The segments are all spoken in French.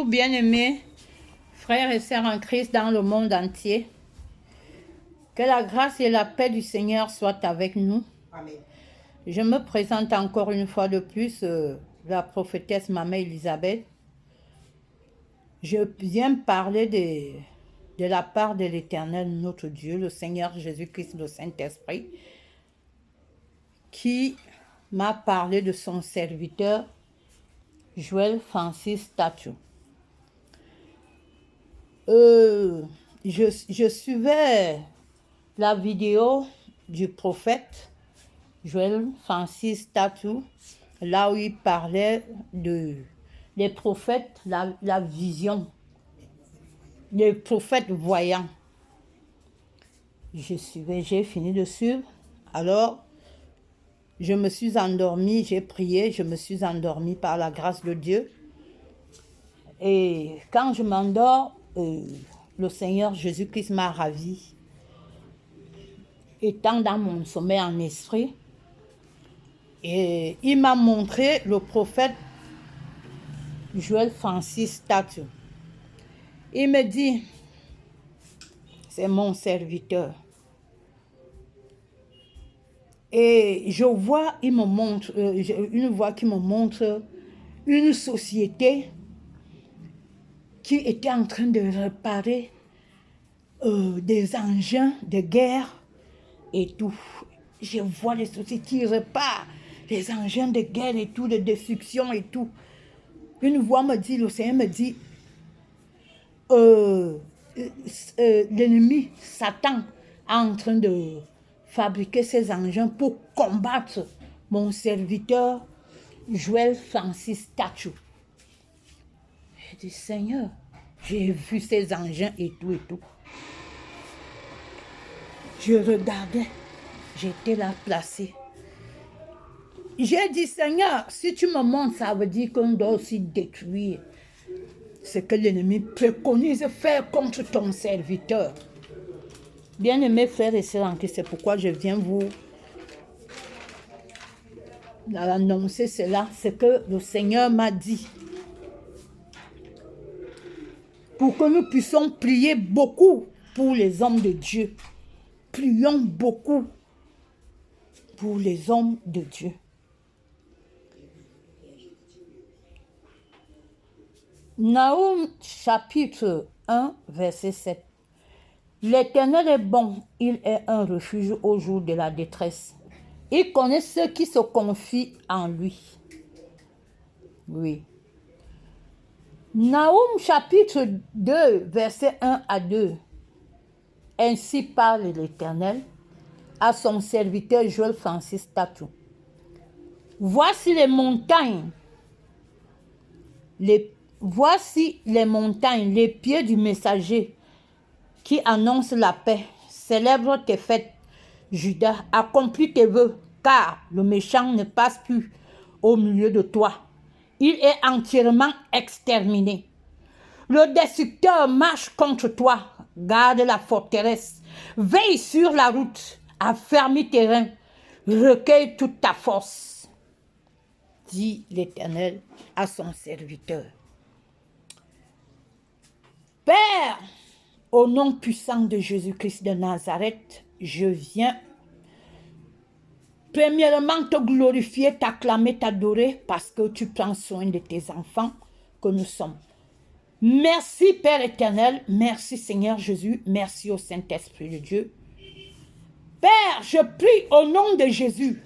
bien-aimés, frères et sœurs en Christ dans le monde entier. Que la grâce et la paix du Seigneur soient avec nous. Amen. Je me présente encore une fois de plus, la prophétesse Maman Elisabeth. Je viens parler de la part de l'Éternel, notre Dieu, le Seigneur Jésus-Christ, le Saint-Esprit, qui m'a parlé de son serviteur, Joël Francis Tatu. Je suivais la vidéo du prophète Joël Francis Tatu, là où il parlait des prophètes, la vision, les prophètes voyants. J'ai fini de suivre. Alors, je me suis endormie, j'ai prié, je me suis endormie par la grâce de Dieu. Et quand je m'endors, le Seigneur Jésus-Christ m'a ravi. Étant dans mon sommeil en esprit, et il m'a montré le prophète Joël Francis Tatu. Il me dit, c'est mon serviteur. Et je vois, il me montre, une voix qui me montre une société qui était en train de réparer des engins de guerre et tout. Je vois les sociétés qui réparent les engins de guerre et tout, de destruction et tout. Une voix me dit, le Seigneur me dit, l'ennemi, Satan, est en train de fabriquer ces engins pour combattre mon serviteur Joël Francis Tatu. J'ai dit, Seigneur, j'ai vu ces engins et tout et tout. Je regardais, j'étais là placé. J'ai dit, Seigneur, si tu me montres, ça veut dire qu'on doit aussi détruire ce que l'ennemi préconise faire contre ton serviteur. Bien-aimés frères et sœurs en Christ, c'est pourquoi je viens vous annoncer cela, c'est que le Seigneur m'a dit. Pour que nous puissions prier beaucoup pour les hommes de Dieu. Prions beaucoup pour les hommes de Dieu. Naoum chapitre 1 verset 7. L'Éternel est bon, il est un refuge au jour de la détresse. Il connaît ceux qui se confient en lui. Oui. Naoum chapitre 2 verset 1 à 2. Ainsi parle l'Éternel à son serviteur Joël Francis Tatu. Voici les montagnes, les pieds du messager qui annonce la paix. Célèbre tes fêtes, Judas, accomplis tes vœux, car le méchant ne passe plus au milieu de toi. Il est entièrement exterminé. Le destructeur marche contre toi. Garde la forteresse. Veille sur la route. Affermis tes reins. Recueille toute ta force. Dit l'Éternel à son serviteur. Père, au nom puissant de Jésus-Christ de Nazareth, je viens premièrement te glorifier, t'acclamer, t'adorer parce que tu prends soin de tes enfants que nous sommes. Merci Père éternel, merci Seigneur Jésus, merci au Saint-Esprit de Dieu. Père, je prie au nom de Jésus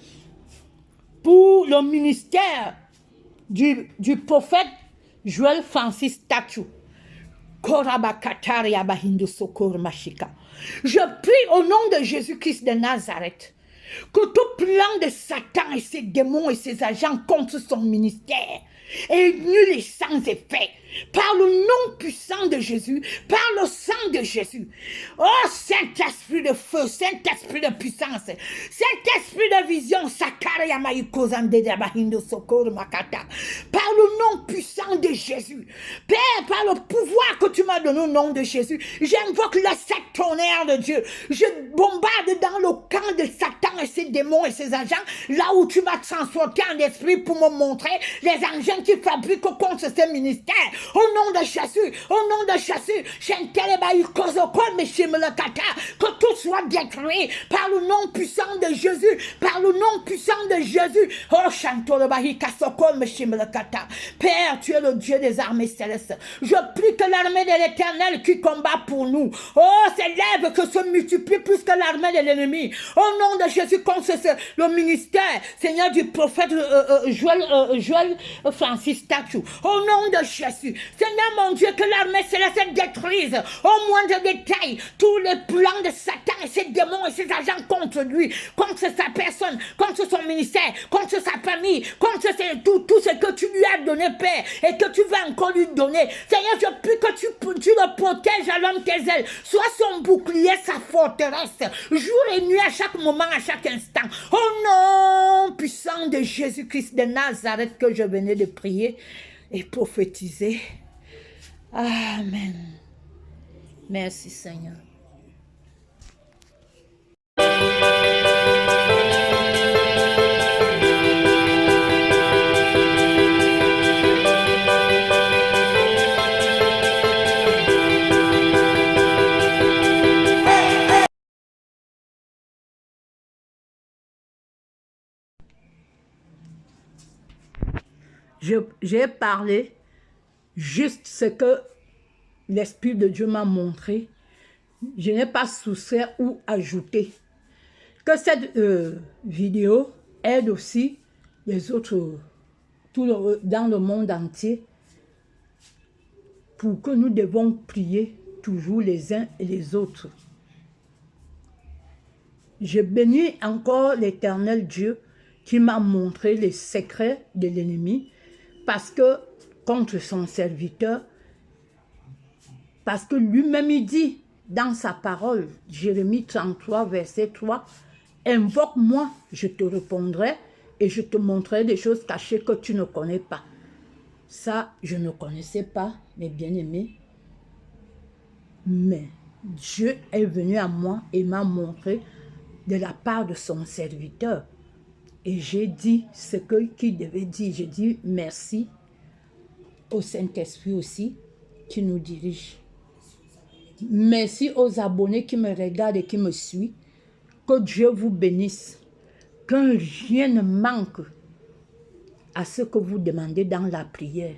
pour le ministère du prophète Joël Francis Tatu. Je prie au nom de Jésus-Christ de Nazareth que tout plan de Satan et ses démons et ses agents contre son ministère est nul et sans effet par le nom puissant de Jésus, par le sang de Jésus. Oh, Saint-Esprit de feu, Saint-Esprit de puissance, Saint-Esprit de vision, par le nom puissant de Jésus, Père, par le pouvoir que tu m'as donné au nom de Jésus, j'invoque le sept tonnerre de Dieu. Je bombarde dans le camp de Satan et ses démons et ses agents, là où tu m'as transporté en esprit pour me montrer les engins qui fabriquent contre ce ministère. Au nom de Jésus, au nom de Jésus, que tout soit détruit par le nom puissant de Jésus, par le nom puissant de Jésus. Oh, Père, tu es le Dieu des armées célestes. Je prie que l'armée de l'Éternel qui combat pour nous, oh, s'élève, que se multiplie plus que l'armée de l'ennemi. Au nom de Jésus, contre le ministère, Seigneur, du prophète Joël Francis Tatu. Au nom de Jésus, Seigneur mon Dieu, que l'armée céleste détruise au moindre détail tous les plans de Satan et ses démons et ses agents contre lui, contre sa personne, contre son ministère, contre sa famille, contre tout ce que tu lui as donné, Père, et que tu vas encore lui donner. Seigneur, je prie que tu le protèges à l'homme tes ailes, soit son bouclier, sa forteresse, jour et nuit, à chaque moment, à chaque instant. Au nom puissant de Jésus-Christ de Nazareth que je venais de prier et prophétiser. Amen. Merci Seigneur. J'ai parlé juste ce que l'Esprit de Dieu m'a montré. Je n'ai pas soustrait ou ajouté. Que cette vidéo aide aussi les autres dans le monde entier, pour que nous devons prier toujours les uns et les autres. Je bénis encore l'Éternel Dieu qui m'a montré les secrets de l'ennemi, parce que contre son serviteur, parce que lui-même il dit dans sa parole, Jérémie 33, verset 3, « Invoque-moi, je te répondrai et je te montrerai des choses cachées que tu ne connais pas. » Ça, je ne connaissais pas, mes bien-aimés. Mais Dieu est venu à moi et m'a montré de la part de son serviteur. Et j'ai dit ce qu'il devait dire. J'ai dit merci au Saint-Esprit aussi qui nous dirige. Merci aux abonnés qui me regardent et qui me suivent. Que Dieu vous bénisse. Que rien ne manque à ce que vous demandez dans la prière.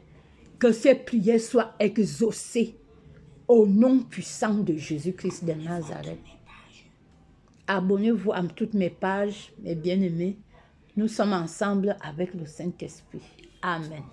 Que ces prières soient exaucées au nom puissant de Jésus-Christ de Nazareth. Abonnez-vous à toutes mes pages, mes bien-aimés. Nous sommes ensemble avec le Saint-Esprit. Amen.